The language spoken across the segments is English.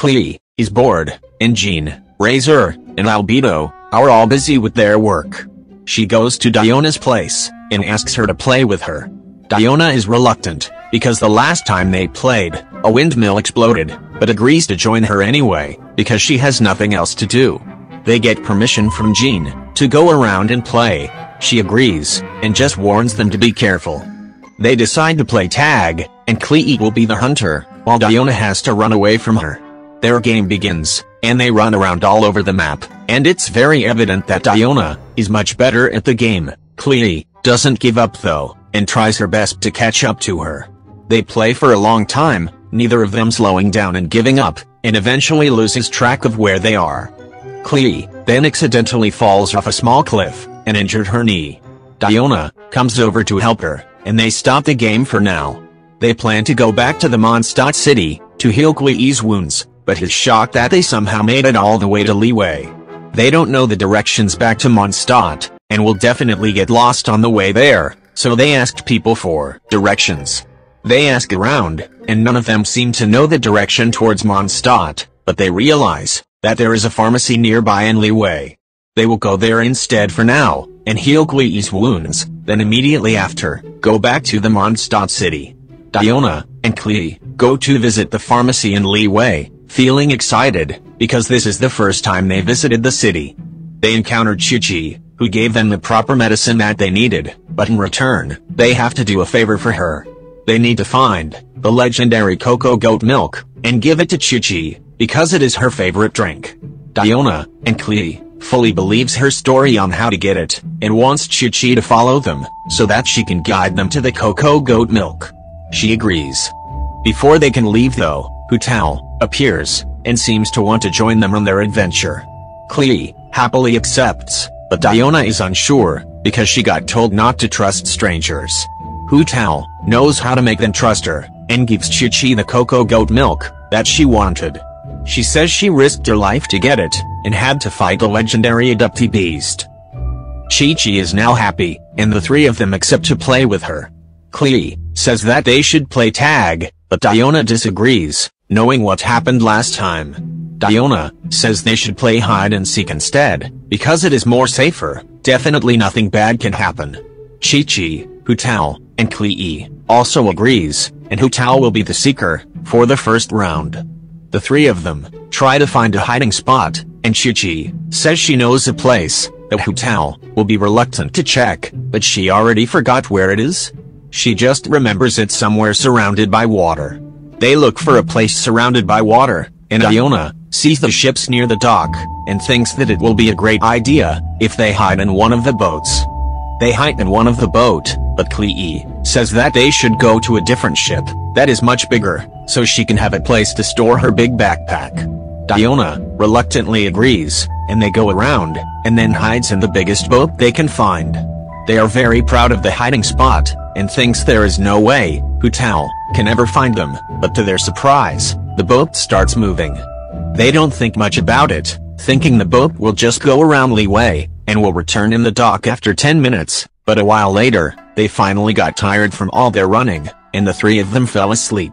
Klee is bored, and Jean, Razor, and Albedo are all busy with their work. She goes to Diona's place and asks her to play with her. Diona is reluctant, because the last time they played, a windmill exploded, but agrees to join her anyway, because she has nothing else to do. They get permission from Jean to go around and play. She agrees, and just warns them to be careful. They decide to play tag, and Klee will be the hunter, while Diona has to run away from her. Their game begins, and they run around all over the map, and it's very evident that Diona is much better at the game. Klee doesn't give up though, and tries her best to catch up to her. They play for a long time, neither of them slowing down and giving up, and eventually loses track of where they are. Klee then accidentally falls off a small cliff, and injured her knee. Diona comes over to help her, and they stop the game for now. They plan to go back to the Mondstadt city to heal Klee's wounds, but is shocked that they somehow made it all the way to Liyue. They don't know the directions back to Mondstadt, and will definitely get lost on the way there, so they asked people for directions. They ask around, and none of them seem to know the direction towards Mondstadt, but they realize that there is a pharmacy nearby in Liyue. They will go there instead for now, and heal Klee's wounds, then immediately after, go back to the Mondstadt city. Diona and Klee go to visit the pharmacy in Liyue, feeling excited, because this is the first time they visited the city. They encountered Qiqi, who gave them the proper medicine that they needed, but in return, they have to do a favor for her. They need to find the legendary cocoa goat milk, and give it to Qiqi, because it is her favorite drink. Diona and Klee fully believes her story on how to get it, and wants Qiqi to follow them, so that she can guide them to the cocoa goat milk. She agrees. Before they can leave though, Hu Tao appears, and seems to want to join them on their adventure. Klee happily accepts, but Diona is unsure, because she got told not to trust strangers. Hu Tao knows how to make them trust her, and gives Qiqi the cocoa goat milk that she wanted. She says she risked her life to get it, and had to fight the legendary adoptee beast. Qiqi is now happy, and the three of them accept to play with her. Klee says that they should play tag, but Diona disagrees, knowing what happened last time. Diona says they should play hide and seek instead, because it is more safer, definitely nothing bad can happen. Qiqi, Hu Tao, and Klee also agrees, and Hu Tao will be the seeker for the first round. The three of them try to find a hiding spot, and Qiqi says she knows a place that Hu Tao will be reluctant to check, but she already forgot where it is. She just remembers it somewhere surrounded by water. They look for a place surrounded by water, and Diona sees the ships near the dock, and thinks that it will be a great idea if they hide in one of the boats. They hide in one of the boat, but Klee says that they should go to a different ship that is much bigger, so she can have a place to store her big backpack. Diona reluctantly agrees, and they go around, and then hides in the biggest boat they can find. They are very proud of the hiding spot, and thinks there is no way Hu Tao can ever find them, but to their surprise, the boat starts moving. They don't think much about it, thinking the boat will just go around Liyue, and will return in the dock after 10 minutes, but a while later, they finally got tired from all their running, and the three of them fell asleep.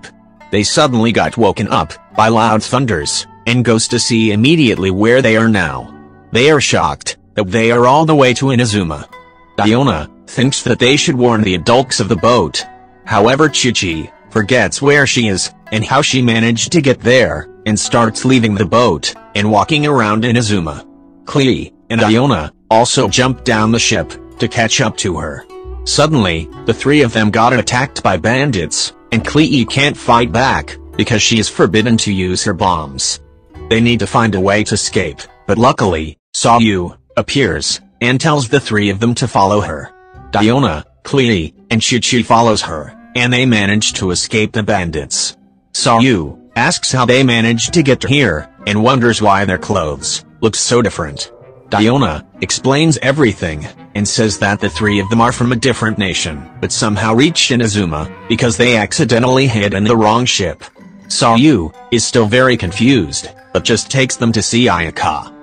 They suddenly got woken up by loud thunders, and goes to see immediately where they are now. They are shocked that they are all the way to Inazuma. Diona thinks that they should warn the adults of the boat. However, Qiqi forgets where she is, and how she managed to get there, and starts leaving the boat, and walking around Inazuma. Klee and Diona also jump down the ship to catch up to her. Suddenly, the three of them got attacked by bandits, and Klee can't fight back, because she is forbidden to use her bombs. They need to find a way to escape, but luckily, Sayu appears, and tells the three of them to follow her. Diona, Klee, and Qiqi follows her, and they manage to escape the bandits. Sayu asks how they managed to get here, and wonders why their clothes look so different. Diona explains everything, and says that the three of them are from a different nation, but somehow reached Inazuma, because they accidentally hid in the wrong ship. Sayu is still very confused, but just takes them to see Ayaka.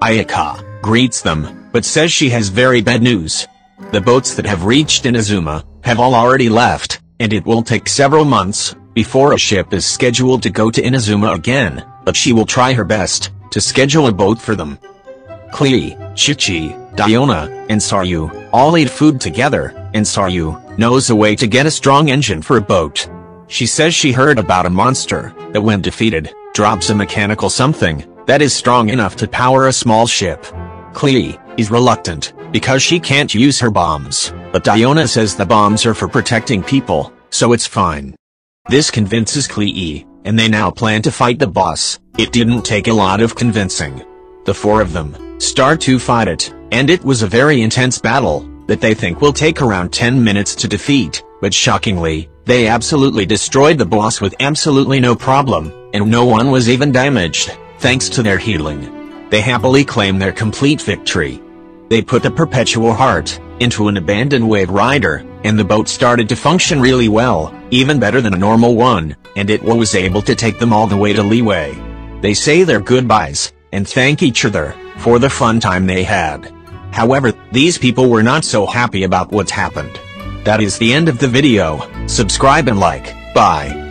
Ayaka greets them, but says she has very bad news. The boats that have reached Inazuma have all already left, and it will take several months before a ship is scheduled to go to Inazuma again, but she will try her best to schedule a boat for them. Klee, Qiqi, Diona, and Sayu all eat food together, and Sayu knows a way to get a strong engine for a boat. She says she heard about a monster that when defeated, drops a mechanical something that is strong enough to power a small ship. Klee is reluctant because she can't use her bombs, but Diona says the bombs are for protecting people, so it's fine. This convinces Klee, and they now plan to fight the boss. It didn't take a lot of convincing. The four of them start to fight it, and it was a very intense battle that they think will take around 10 minutes to defeat, but shockingly, they absolutely destroyed the boss with absolutely no problem, and no one was even damaged, thanks to their healing. They happily claim their complete victory. They put the perpetual heart into an abandoned wave rider, and the boat started to function really well, even better than a normal one, and it was able to take them all the way to Leeway. They say their goodbyes, and thank each other for the fun time they had. However, these people were not so happy about what's happened. That is the end of the video. Subscribe and like. Bye.